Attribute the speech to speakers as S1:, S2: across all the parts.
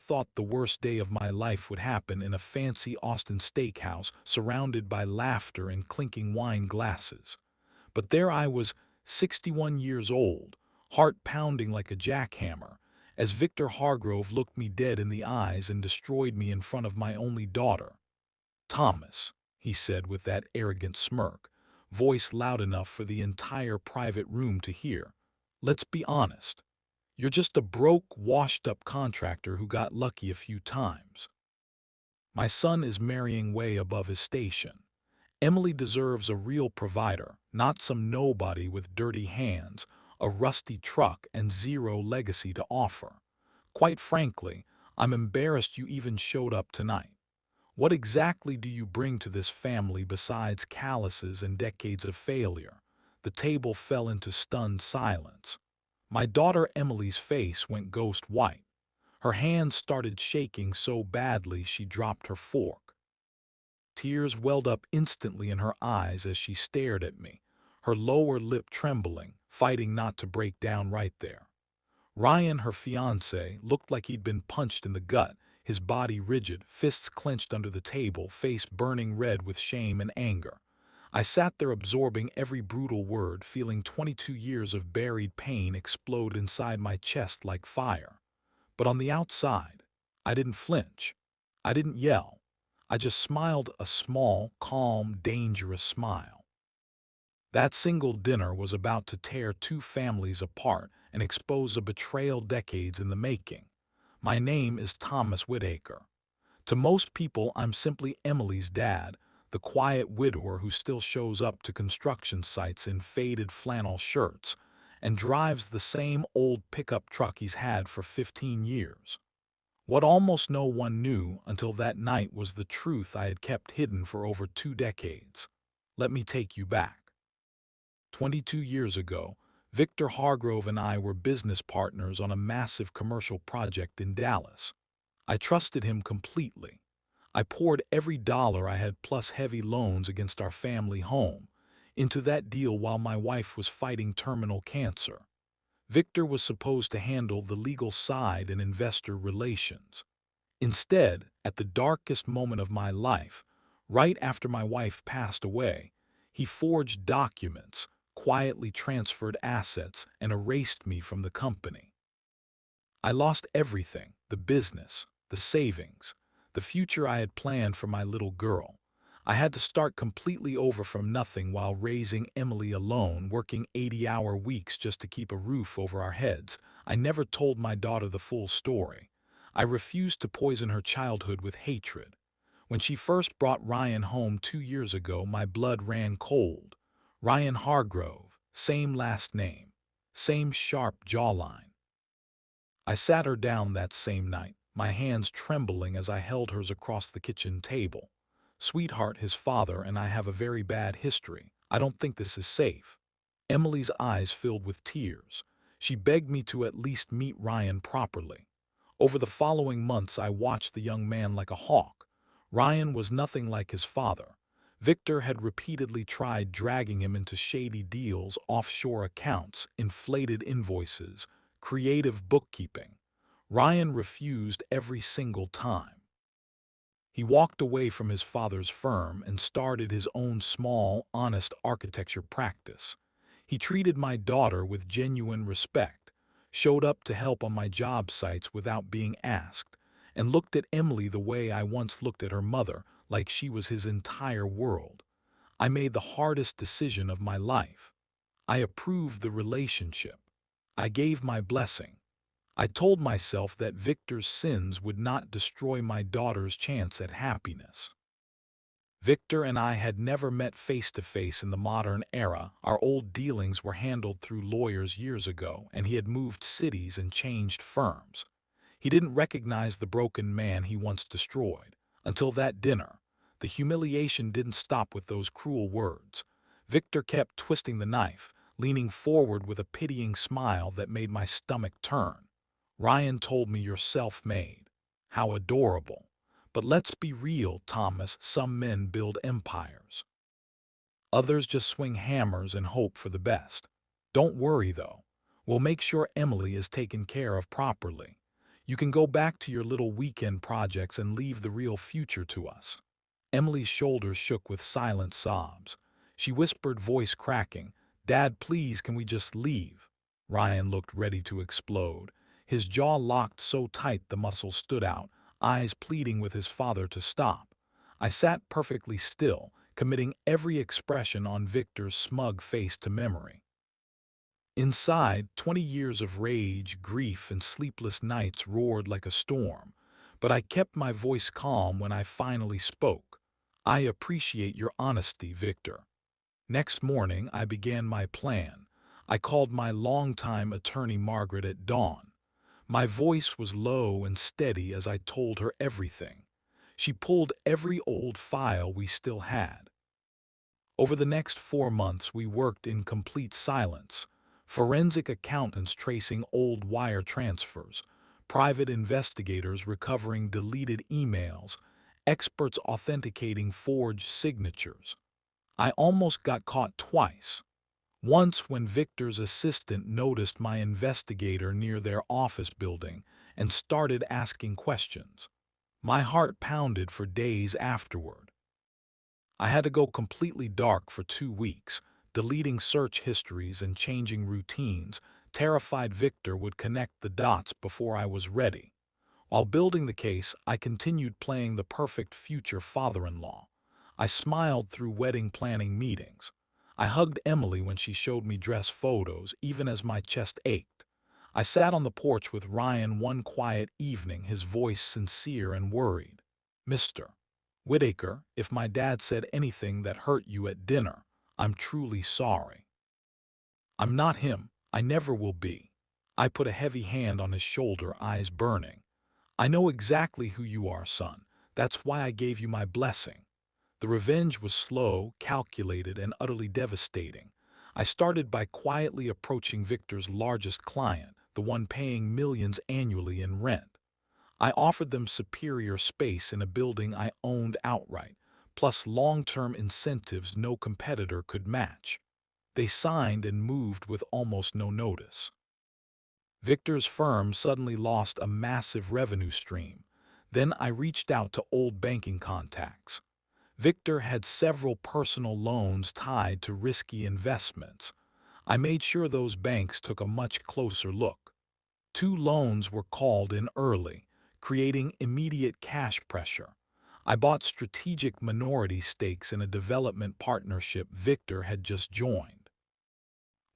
S1: thought the worst day of my life would happen in a fancy Austin steakhouse surrounded by laughter and clinking wine glasses. But there I was, 61 years old, heart pounding like a jackhammer, as Victor Hargrove looked me dead in the eyes and destroyed me in front of my only daughter. "Thomas," he said with that arrogant smirk, voice loud enough for the entire private room to hear, "let's be honest. You're just a broke, washed-up contractor who got lucky a few times. My son is marrying way above his station. Emily deserves a real provider, not some nobody with dirty hands, a rusty truck, and zero legacy to offer. Quite frankly, I'm embarrassed you even showed up tonight. What exactly do you bring to this family besides calluses and decades of failure?" The table fell into stunned silence. My daughter Emily's face went ghost white. Her hands started shaking so badly she dropped her fork. Tears welled up instantly in her eyes as she stared at me, her lower lip trembling, fighting not to break down right there. Ryan, her fiancé, looked like he'd been punched in the gut, his body rigid, fists clenched under the table, face burning red with shame and anger. I sat there absorbing every brutal word, feeling 22 years of buried pain explode inside my chest like fire. But on the outside, I didn't flinch. I didn't yell. I just smiled, a small, calm, dangerous smile. That single dinner was about to tear two families apart and expose a betrayal decades in the making. My name is Thomas Whitaker. To most people, I'm simply Emily's dad, the quiet widower who still shows up to construction sites in faded flannel shirts and drives the same old pickup truck he's had for 15 years. What almost no one knew until that night was the truth I had kept hidden for over 2 decades. Let me take you back. 22 years ago, Victor Hargrove and I were business partners on a massive commercial project in Dallas. I trusted him completely. I poured every dollar I had plus heavy loans against our family home into that deal while my wife was fighting terminal cancer. Victor was supposed to handle the legal side and investor relations. Instead, at the darkest moment of my life, right after my wife passed away, he forged documents, quietly transferred assets, and erased me from the company. I lost everything: the business, the savings, the future I had planned for my little girl. I had to start completely over from nothing while raising Emily alone, working 80-hour weeks just to keep a roof over our heads. I never told my daughter the full story. I refused to poison her childhood with hatred. When she first brought Ryan home 2 years ago, my blood ran cold. Ryan Hargrove, same last name, same sharp jawline. I sat her down that same night, my hands trembling as I held hers across the kitchen table. "Sweetheart, his father and I have a very bad history. I don't think this is safe." Emily's eyes filled with tears. She begged me to at least meet Ryan properly. Over the following months, I watched the young man like a hawk. Ryan was nothing like his father. Victor had repeatedly tried dragging him into shady deals, offshore accounts, inflated invoices, creative bookkeeping. Ryan refused every single time. He walked away from his father's firm and started his own small, honest architecture practice. He treated my daughter with genuine respect, showed up to help on my job sites without being asked, and looked at Emily the way I once looked at her mother, like she was his entire world. I made the hardest decision of my life. I approved the relationship. I gave my blessing. I told myself that Victor's sins would not destroy my daughter's chance at happiness. Victor and I had never met face to face in the modern era. Our old dealings were handled through lawyers years ago, and he had moved cities and changed firms. He didn't recognize the broken man he once destroyed. Until that dinner, the humiliation didn't stop with those cruel words. Victor kept twisting the knife, leaning forward with a pitying smile that made my stomach turn. "Ryan told me you're self-made. How adorable. But let's be real, Thomas, some men build empires. Others just swing hammers and hope for the best. Don't worry, though. We'll make sure Emily is taken care of properly. You can go back to your little weekend projects and leave the real future to us." Emily's shoulders shook with silent sobs. She whispered, voice cracking, "Dad, please, can we just leave?" Ryan looked ready to explode. His jaw locked so tight the muscles stood out, eyes pleading with his father to stop. I sat perfectly still, committing every expression on Victor's smug face to memory. Inside, 20 years of rage, grief, and sleepless nights roared like a storm, but I kept my voice calm when I finally spoke. "I appreciate your honesty, Victor." Next morning, I began my plan. I called my longtime attorney Margaret at dawn. My voice was low and steady as I told her everything. She pulled every old file we still had. Over the next 4 months, we worked in complete silence. Forensic accountants tracing old wire transfers, private investigators recovering deleted emails, experts authenticating forged signatures. I almost got caught twice. Once when Victor's assistant noticed my investigator near their office building and started asking questions. My heart pounded for days afterward. I had to go completely dark for 2 weeks, deleting search histories and changing routines, terrified Victor would connect the dots before I was ready. While building the case, I continued playing the perfect future father-in-law. I smiled through wedding planning meetings. I hugged Emily when she showed me dress photos, even as my chest ached. I sat on the porch with Ryan one quiet evening, his voice sincere and worried. "Mr. Whitaker, if my dad said anything that hurt you at dinner, I'm truly sorry. I'm not him. I never will be." I put a heavy hand on his shoulder, eyes burning. "I know exactly who you are, son. That's why I gave you my blessing." The revenge was slow, calculated, and utterly devastating. I started by quietly approaching Victor's largest client, the one paying millions annually in rent. I offered them superior space in a building I owned outright, plus long-term incentives no competitor could match. They signed and moved with almost no notice. Victor's firm suddenly lost a massive revenue stream. Then I reached out to old banking contacts. Victor had several personal loans tied to risky investments. I made sure those banks took a much closer look. 2 loans were called in early, creating immediate cash pressure. I bought strategic minority stakes in a development partnership Victor had just joined.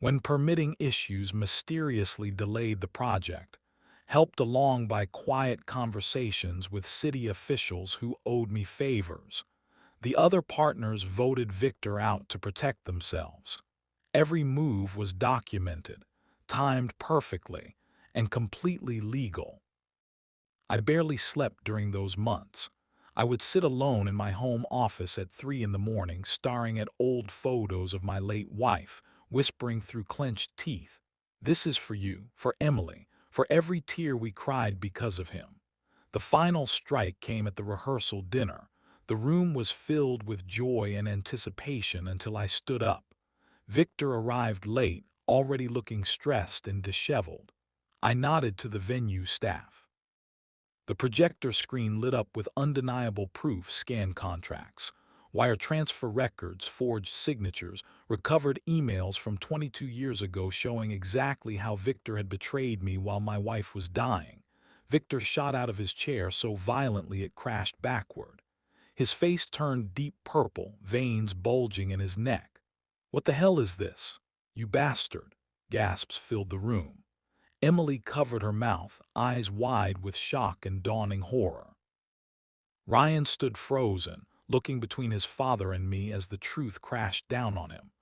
S1: When permitting issues mysteriously delayed the project, helped along by quiet conversations with city officials who owed me favors, the other partners voted Victor out to protect themselves. Every move was documented, timed perfectly, and completely legal. I barely slept during those months. I would sit alone in my home office at 3 in the morning, staring at old photos of my late wife, whispering through clenched teeth, "This is for you, for Emily, for every tear we cried because of him." The final strike came at the rehearsal dinner. The room was filled with joy and anticipation until I stood up. Victor arrived late, already looking stressed and disheveled. I nodded to the venue staff. The projector screen lit up with undeniable proof: scanned contracts, wire transfer records, forged signatures, recovered emails from 22 years ago showing exactly how Victor had betrayed me while my wife was dying. Victor shot out of his chair so violently it crashed backward. His face turned deep purple, veins bulging in his neck. "What the hell is this? You bastard!" Gasps filled the room. Emily covered her mouth, eyes wide with shock and dawning horror. Ryan stood frozen, looking between his father and me as the truth crashed down on him.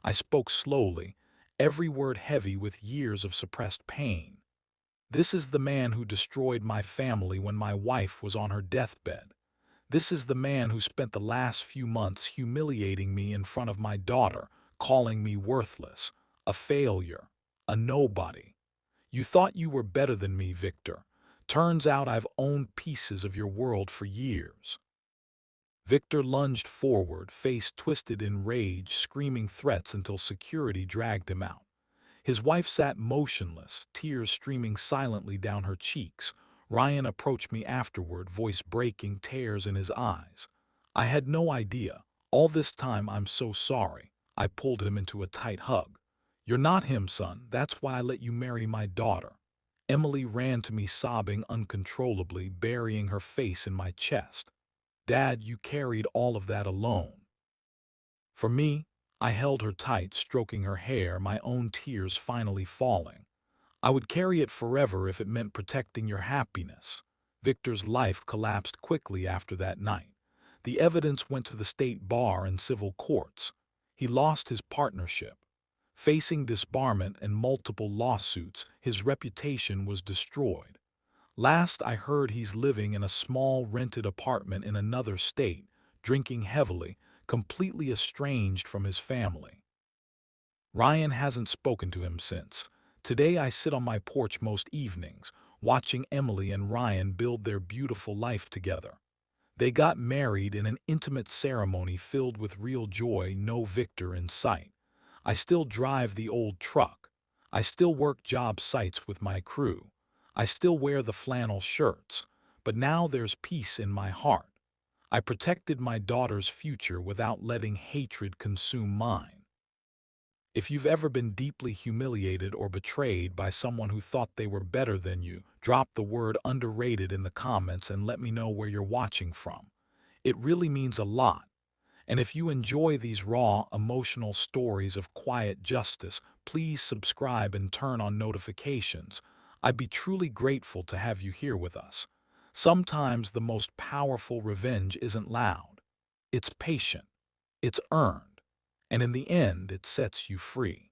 S1: I spoke slowly, every word heavy with years of suppressed pain. "This is the man who destroyed my family when my wife was on her deathbed. This is the man who spent the last few months humiliating me in front of my daughter, calling me worthless, a failure, a nobody. You thought you were better than me, Victor. Turns out I've owned pieces of your world for years." Victor lunged forward, face twisted in rage, screaming threats until security dragged him out. His wife sat motionless, tears streaming silently down her cheeks. Ryan approached me afterward, voice breaking, tears in his eyes. I had no idea. All this time, I'm so sorry. I pulled him into a tight hug. You're not him, son. That's why I let you marry my daughter. Emily ran to me sobbing uncontrollably, burying her face in my chest. Dad, you carried all of that alone. For me, I held her tight, stroking her hair, my own tears finally falling. I would carry it forever if it meant protecting your happiness. Victor's life collapsed quickly after that night. The evidence went to the state bar and civil courts. He lost his partnership. Facing disbarment and multiple lawsuits, his reputation was destroyed. Last I heard, he's living in a small rented apartment in another state, drinking heavily, completely estranged from his family. Ryan hasn't spoken to him since. Today I sit on my porch most evenings, watching Emily and Ryan build their beautiful life together. They got married in an intimate ceremony filled with real joy, no Victor in sight. I still drive the old truck. I still work job sites with my crew. I still wear the flannel shirts. But now there's peace in my heart. I protected my daughter's future without letting hatred consume mine. If you've ever been deeply humiliated or betrayed by someone who thought they were better than you, drop the word underrated in the comments and let me know where you're watching from. It really means a lot. And if you enjoy these raw, emotional stories of quiet justice, please subscribe and turn on notifications. I'd be truly grateful to have you here with us. Sometimes the most powerful revenge isn't loud. It's patient. It's earned. And in the end, it sets you free.